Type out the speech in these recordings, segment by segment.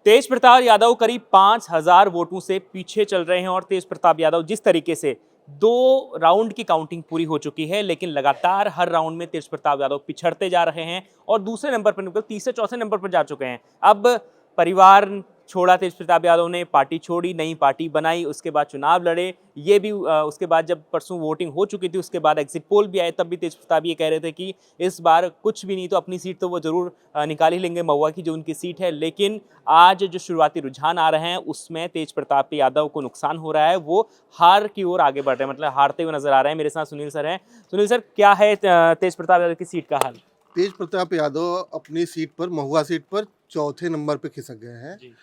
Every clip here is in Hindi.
तेज प्रताप यादव करीब 5,000 वोटों से पीछे चल रहे हैं और तेज प्रताप यादव जिस तरीके से 2 राउंड की काउंटिंग पूरी हो चुकी है, लेकिन लगातार हर राउंड में तेज प्रताप यादव पिछड़ते जा रहे हैं और दूसरे नंबर पर निकल तीसरे चौथे नंबर पर जा चुके हैं। अब परिवार छोड़ा, तेज प्रताप यादव ने पार्टी छोड़ी, नई पार्टी बनाई, उसके बाद चुनाव लड़े। ये भी उसके बाद जब परसों वोटिंग हो चुकी थी, उसके बाद एग्जिट पोल भी आए, तब भी तेज प्रताप ये कह रहे थे कि इस बार कुछ भी नहीं तो अपनी सीट तो वो जरूर निकाल ही लेंगे, महुआ की जो उनकी सीट है। लेकिन आज जो शुरुआती रुझान आ रहे हैं उसमें तेज प्रताप यादव को नुकसान हो रहा है, वो हार की ओर आगे बढ़ रहे हैं, मतलब हारते हुए नजर आ रहे हैं। मेरे साथ सुनील सर हैं। सुनील सर, क्या है तेज प्रताप यादव की सीट का हाल? तेज प्रताप यादव अपनी सीट पर, महुआ सीट पर चौथे नंबर पे खिसक गए हैं।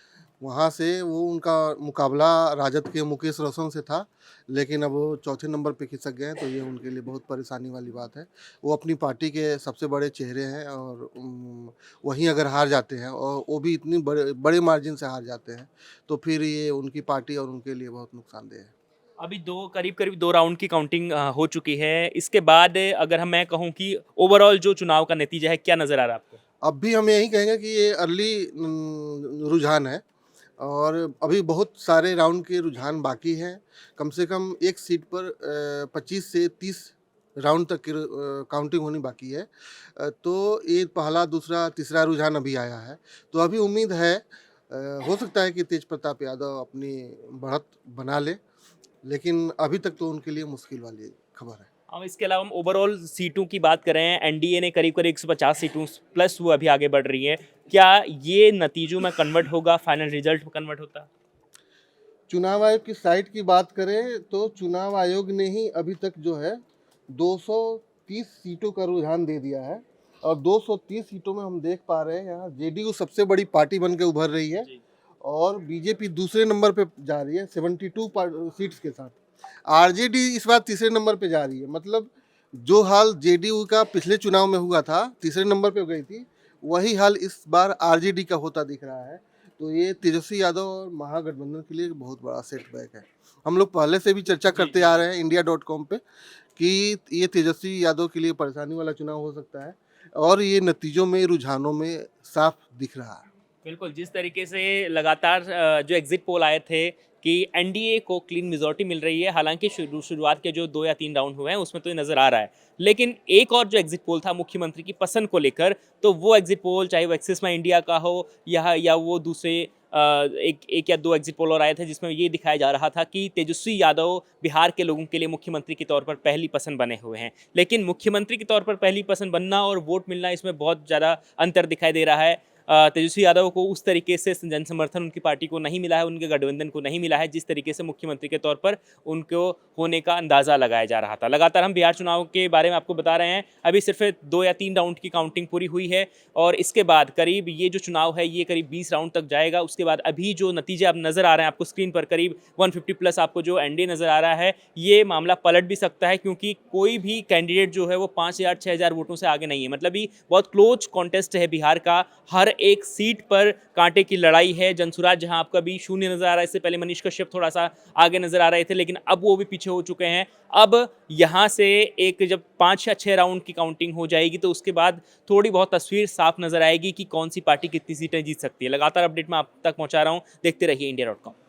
वहाँ से वो उनका मुकाबला राजद के मुकेश रोशन से था, लेकिन अब वो चौथे नंबर पे खिसक गए हैं, तो ये उनके लिए बहुत परेशानी वाली बात है। वो अपनी पार्टी के सबसे बड़े चेहरे हैं और वहीं अगर हार जाते हैं और वो भी इतनी बड़े बड़े मार्जिन से हार जाते हैं, तो फिर ये उनकी पार्टी और उनके लिए बहुत नुकसानदेह है। अभी करीब करीब 2 राउंड की काउंटिंग हो चुकी है। इसके बाद अगर मैं कहूँ कि ओवरऑल जो चुनाव का नतीजा है, क्या नजर आ रहा है आपको? अब भी हम यही कहेंगे कि ये अर्ली रुझान है और अभी बहुत सारे राउंड के रुझान बाकी हैं। कम से कम एक सीट पर 25 से 30 राउंड तक की काउंटिंग होनी बाकी है। तो ये पहला, दूसरा, तीसरा रुझान अभी आया है। तो अभी उम्मीद है, हो सकता है कि तेज प्रताप यादव अपनी बढ़त बना ले, लेकिन अभी तक तो उनके लिए मुश्किल वाली खबर है। अब इसके अलावा हम ओवरऑल सीटों की बात करें, एनडीए ने करीब करीब 150 सीटों प्लस वो अभी आगे बढ़ रही है। क्या ये नतीजों में कन्वर्ट होगा, फाइनल रिजल्ट में कन्वर्ट होता? चुनाव आयोग की साइट की बात करें तो चुनाव आयोग ने ही अभी तक जो है 230 सीटों का रुझान दे दिया है और 230 सीटों में हम देख पा रहे हैं यहाँ जेडीयू सबसे बड़ी पार्टी बन के उभर रही है और बीजेपी दूसरे नंबर पे जा रही है 72 सीट्स के साथ। आरजेडी इस बार तीसरे नंबर पे जा रही है। मतलब जो हाल जेडीयू का पिछले चुनाव में हुआ था, तीसरे नंबर पे गई थी, वही हाल इस बार आरजेडी का होता दिख रहा है। तो ये तेजस्वी यादव और महागठबंधन के लिए बहुत बड़ा सेटबैक है। हम लोग पहले से भी चर्चा करते आ रहे हैं इंडिया.com पे कि ये तेजस्वी यादव के लिए परेशानी वाला चुनाव हो सकता है और ये नतीजों में, रुझानों में साफ दिख रहा है। बिल्कुल, जिस तरीके से लगातार जो एग्जिट पोल आए थे कि एनडीए को क्लीन मेजॉरिटी मिल रही है, हालांकि शुरुआत के जो 2 या 3 राउंड हुए हैं उसमें तो ये नज़र आ रहा है। लेकिन एक और जो एग्जिट पोल था मुख्यमंत्री की पसंद को लेकर, तो वो एग्जिट पोल चाहे वो एक्सिस में इंडिया का हो या वो दूसरे एक या 2 एग्जिट पोल और आए थे जिसमें ये दिखाया जा रहा था कि तेजस्वी यादव बिहार के लोगों के लिए मुख्यमंत्री के तौर पर पहली पसंद बने हुए हैं। लेकिन मुख्यमंत्री के तौर पर पहली पसंद बनना और वोट मिलना, इसमें बहुत ज़्यादा अंतर दिखाई दे रहा है। तेजस्वी यादव को उस तरीके से जन समर्थन उनकी पार्टी को नहीं मिला है, उनके गठबंधन को नहीं मिला है जिस तरीके से मुख्यमंत्री के तौर पर उनको होने का अंदाज़ा लगाया जा रहा था। लगातार हम बिहार चुनाव के बारे में आपको बता रहे हैं। अभी सिर्फ 2 या 3 राउंड की काउंटिंग पूरी हुई है और इसके बाद करीब ये जो चुनाव है ये करीब 20 राउंड तक जाएगा। उसके बाद अभी जो नतीजे अब नज़र आ रहे हैं आपको स्क्रीन पर, करीब 150 प्लस आपको जो एनडीए नज़र आ रहा है, ये मामला पलट भी सकता है क्योंकि कोई भी कैंडिडेट जो है वो 5,000-6,000 वोटों से आगे नहीं है। मतलब ये बहुत क्लोज कॉन्टेस्ट है बिहार का। हर एक सीट पर कांटे की लड़ाई है। जनसुराज जहां आपका भी शून्य नजर आ रहा है, इससे पहले मनीष कश्यप थोड़ा सा आगे नजर आ रहे थे, लेकिन अब वो भी पीछे हो चुके हैं। अब यहां से एक जब 5 या 6 राउंड की काउंटिंग हो जाएगी तो उसके बाद थोड़ी बहुत तस्वीर साफ नजर आएगी कि कौन सी पार्टी कितनी सीटें जीत सकती है। लगातार अपडेट मैं आप तक पहुंचा रहा हूं, देखते रहिए इंडिया.com।